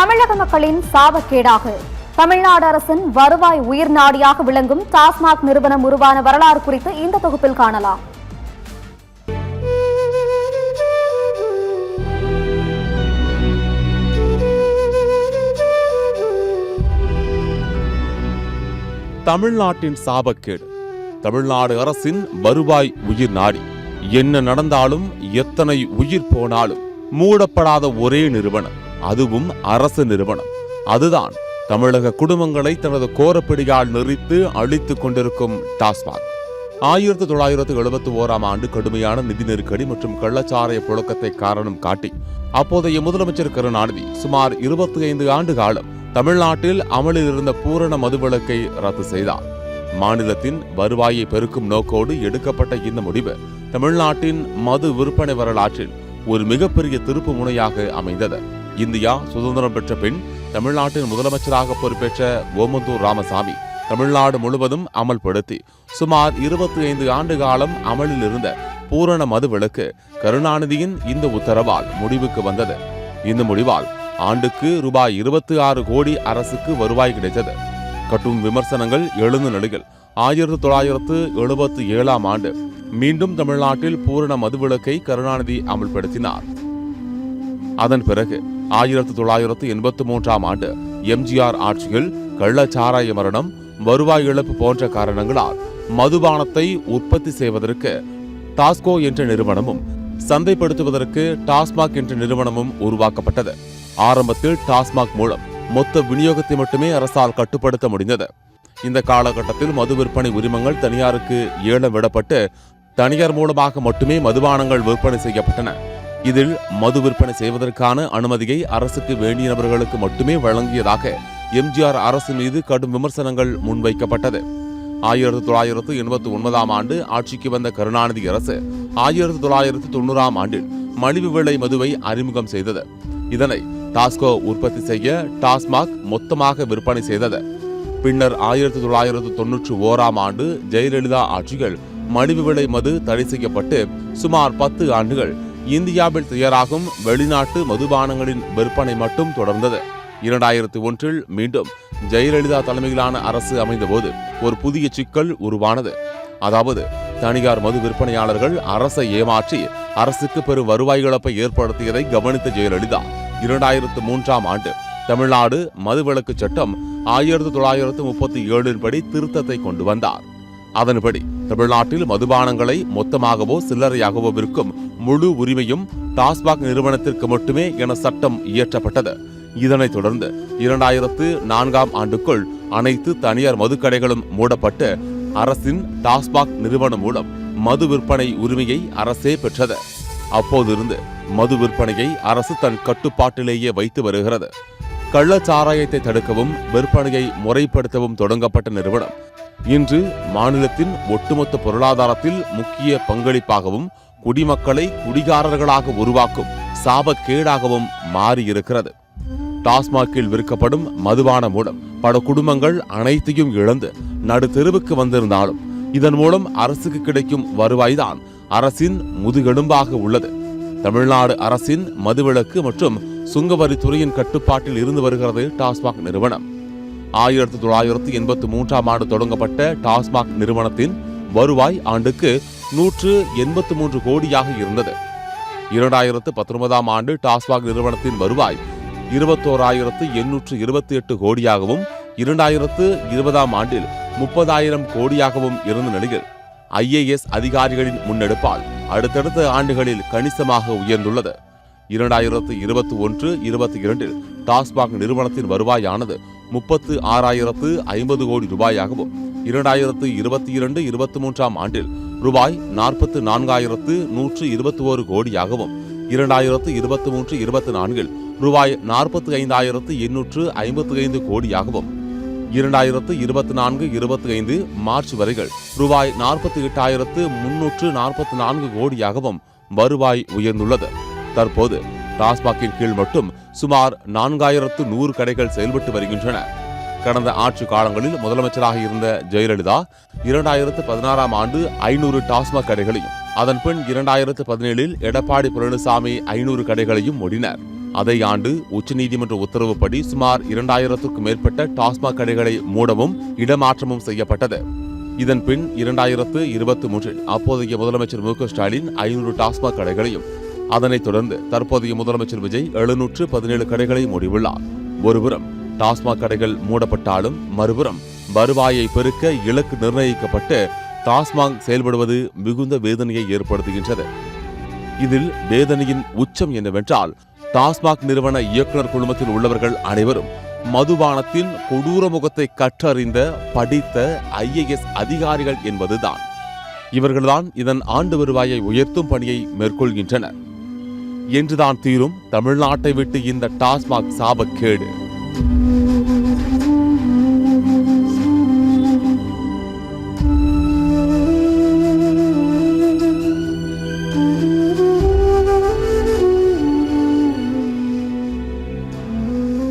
தமிழக மக்களின் சாபக்கேடாக தமிழ்நாடு அரசின் வருவாய் உயிர் நாடியாக விளங்கும் டாஸ்மாக் நிறுவனம் உருவான வரலாறு குறித்து இந்த தொகுப்பில் காணலாம். தமிழ்நாட்டின் சாபக்கேடு. தமிழ்நாடு அரசின் வருவாய் உயிர் நாடி. என்ன நடந்தாலும் எத்தனை உயிர் போனாலும் மூடப்படாத ஒரே நிறுவனம், அதுவும் அரசு நிறுவனம். அதுதான் தமிழக குடும்பங்களை தனது கோரப்பிடியால் நெறித்து அழித்துக் கொண்டிருக்கும் டாஸ்மாக். 1971ஆம் ஆண்டு கடுமையான நிதி நெருக்கடி மற்றும் கள்ளச்சாராய புழக்கத்தை காரணம் காட்டி அப்போதைய முதலமைச்சர் கருணாநிதி சுமார் 25 ஆண்டு காலம் தமிழ்நாட்டில் அமலில் இருந்த பூரண மதுவிலக்கை ரத்து செய்தார். மாநிலத்தின் வருவாயை பெருக்கும் நோக்கோடு எடுக்கப்பட்ட இந்த முடிவு தமிழ்நாட்டின் மது விற்பனை வரலாற்றில் ஒரு மிகப்பெரிய திருப்பு முனையாக அமைந்தது. இந்தியா சுதந்திரம் பெற்ற பின் தமிழ்நாட்டின் முதலமைச்சராக பொறுப்பேற்ற ஓமந்தூர் ராமசாமி தமிழ்நாடு முழுவதும் அமல்படுத்தி சுமார் 25 ஆண்டு காலம் அமலில் இருந்த பூரண மதுவிலக்கு கருணாநிதியின் இந்த உத்தரவால் முடிவுக்கு வந்தது. இந்த முடிவால் ஆண்டுக்கு ரூபாய் 26 கோடி அரசுக்கு வருவாய் கிடைத்தது. கடும் விமர்சனங்கள் எழுந்த நிலையில் 1977ஆம் ஆண்டு மீண்டும் தமிழ்நாட்டில் பூரண மதுவிலக்கை கருணாநிதி அமல்படுத்தினார். அதன் பிறகு 1983ஆம் ஆண்டு எம்ஜிஆர் ஆட்சியில் கள்ளச்சாராய மரணம், வருவாய் இழப்பு போன்ற காரணங்களால் மதுபானத்தை உற்பத்தி செய்வதற்கு டாஸ்கோ என்ற நிறுவனமும் சந்தைப்படுத்துவதற்கு டாஸ்மாக் என்ற நிறுவனமும் உருவாக்கப்பட்டது. ஆரம்பத்தில் டாஸ்மாக் மூலம் மொத்த விநியோகத்தை மட்டுமே அரசால் கட்டுப்படுத்த முடிந்தது. இந்த காலகட்டத்தில் மது விற்பனை உரிமங்கள் தனியாருக்கு ஏலம் விடப்பட்டு தனியார் மூலமாக மட்டுமே மதுபானங்கள் விற்பனை செய்யப்பட்டன. இதில் மது விற்பனை செய்வதற்கான அனுமதியை அரசுக்கு வேண்டிய நபர்களுக்கு மட்டுமே வழங்கியதாக எம்ஜிஆர் அரசு மீது கடும் விமர்சனங்கள் முன்வைக்கப்பட்டது. 1989ஆம் ஆண்டு ஆட்சிக்கு வந்த கருணாநிதி அரசு 1990ஆம் ஆண்டில் மலிவு விலை மதுவை அறிமுகம் செய்தது. இதனை டாஸ்கோ உற்பத்தி செய்ய டாஸ்மாக் மொத்தமாக விற்பனை செய்தது. பின்னர் 1991ஆம் ஆண்டு ஜெயலலிதா ஆட்சியில் மலிவு விலை மது தடை செய்யப்பட்டு சுமார் 10 ஆண்டுகள் இந்தியாவில் தயாராகும் வெளிநாட்டு மதுபானங்களின் விற்பனை மட்டும் தொடர்ந்தது. 2001இல் மீண்டும் ஜெயலலிதா தலைமையிலான அரசு அமைந்தபோது ஒரு புதிய சிக்கல் உருவானது. அதாவது தனியார் மது விற்பனையாளர்கள் அரசை ஏமாற்றி அரசுக்கு பெரும் வருவாய் இழப்பை ஏற்படுத்தியதை கவனித்த ஜெயலலிதா 2003ஆம் ஆண்டு தமிழ்நாடு மதுவிலக்கு சட்டம் 1937 படி திருத்தத்தை கொண்டு வந்தார். அதன்படி தமிழ்நாட்டில் மதுபானங்களை மொத்தமாகவோ சில்லறையாகவோ விற்கும் முழு உரிமையும் டாஸ்மாக் நிறுவனத்திற்கு மட்டுமே என சட்டம் இயற்றப்பட்டது. இதனைத் தொடர்ந்து 2004ஆம் ஆண்டுக்குள் அனைத்து தனியார் மதுக்கடைகளும் மூடப்பட்டு அரசின் டாஸ்மாக் நிறுவனம் மூலம் மது விற்பனை உரிமையை அரசே பெற்றது. அப்போதிருந்து மது விற்பனையை அரசு தன் கட்டுப்பாட்டிலேயே வைத்து வருகிறது. கள்ளச்சாராயத்தை தடுக்கவும் விற்பனையை முறைப்படுத்தவும் தொடங்கப்பட்ட நிறுவனம் இன்று மாநிலத்தின் ஒட்டுமொத்த பொருளாதாரத்தில் முக்கிய பங்களிப்பாகவும் குடிமக்களை குடிகாரர்களாக உருவாக்கும் சாபக்கேடாகவும் மாறியிருக்கிறது. டாஸ்மாகில் விற்கப்படும் மதுபானம் மூலம் பல குடும்பங்கள் அனைத்தையும் இழந்து நடுத்தெருவுக்கு வந்திருந்தாலும் இதன் மூலம் அரசுக்கு கிடைக்கும் வருவாய்தான் அரசின் முதுகெலும்பாக உள்ளது. தமிழ்நாடு அரசின் மதுவிலக்கு மற்றும் சுங்கவரித்துறையின் கட்டுப்பாட்டில் இருந்து வருகிறது டாஸ்மாக் நிறுவனம். 1983ஆம் ஆண்டு தொடங்கப்பட்ட டாஸ்மாக் நிறுவனத்தின் வருவாய் ஆண்டுக்கு 183 கோடியாக இருந்தது. 2019ஆம் ஆண்டு டாஸ்மாக் நிறுவனத்தின் வருவாய் 21,828 கோடியாகவும் 2020ஆம் ஆண்டில் 30,000 கோடியாகவும் இருந்த நிலையில் IAS அதிகாரிகளின் முன்னெடுப்பால் அடுத்தடுத்த ஆண்டுகளில் கணிசமாக உயர்ந்துள்ளது. 2021-22இல் டாஸ்மாக் நிறுவனத்தின் வருவாயானது 36,050 கோடி ரூபாயாகவும் 2022-23ஆம் ஆண்டில் ரூபாய் 44,121 கோடியாகவும் 2023-24இல் ரூபாய் 45,855 கோடியாகவும் 2024-25 மார்ச் வரைகள் ரூபாய் 48,344 கோடியாகவும் வருவாய் உயர்ந்துள்ளது. தற்போது டாஸ்மாகின் கீழ் மட்டும் சுமார் 4,100 கடைகள் செயல்பட்டு வருகின்றன. கடந்த ஆட்சி காலங்களில் முதலமைச்சராக இருந்த ஜெயலலிதா 2016ஆம் ஆண்டு 500 டாஸ்மாக் கடைகளையும் அதன் பின் 2017இல் எடப்பாடி பழனிசாமி 500 கடைகளையும் மூடினர். அதே ஆண்டு உச்சநீதிமன்ற உத்தரவுப்படி சுமார் 2000க்கும் மேற்பட்ட டாஸ்மாக் கடைகளை மூடவும் இடமாற்றமும் செய்யப்பட்டது. இதன் பின் 2023 அப்போதைய முதலமைச்சர் மு க ஸ்டாலின் 500 டாஸ்மாக் கடைகளையும், அதனைத் தொடர்ந்து தற்போதைய முதலமைச்சர் விஜய் 717 கடைகளை மூடியுள்ளார். ஒருபுறம் டாஸ்மாக் கடைகள் மூடப்பட்டாலும் மறுபுறம் வருவாயை பெருக்க இலக்கு நிர்ணயிக்கப்பட்டு டாஸ்மாக் செயல்படுவது மிகுந்த வேதனையை ஏற்படுத்துகின்றது. இதில் வேதனையின் உச்சம் என்னவென்றால், டாஸ்மாக் நிறுவன இயக்குநர் குழுமத்தில் உள்ளவர்கள் அனைவரும் மதுபானத்தின் கொடூர முகத்தை கற்றறிந்த படித்த IAS அதிகாரிகள் என்பதுதான். இவர்கள்தான் இதன் ஆண்டு வருவாயை உயர்த்தும் பணியை மேற்கொள்கின்றனர். என்றுதான் தீரும் தமிழ்நாட்டை விட்டு இந்த டாஸ்மாக் சாபக்கேடு.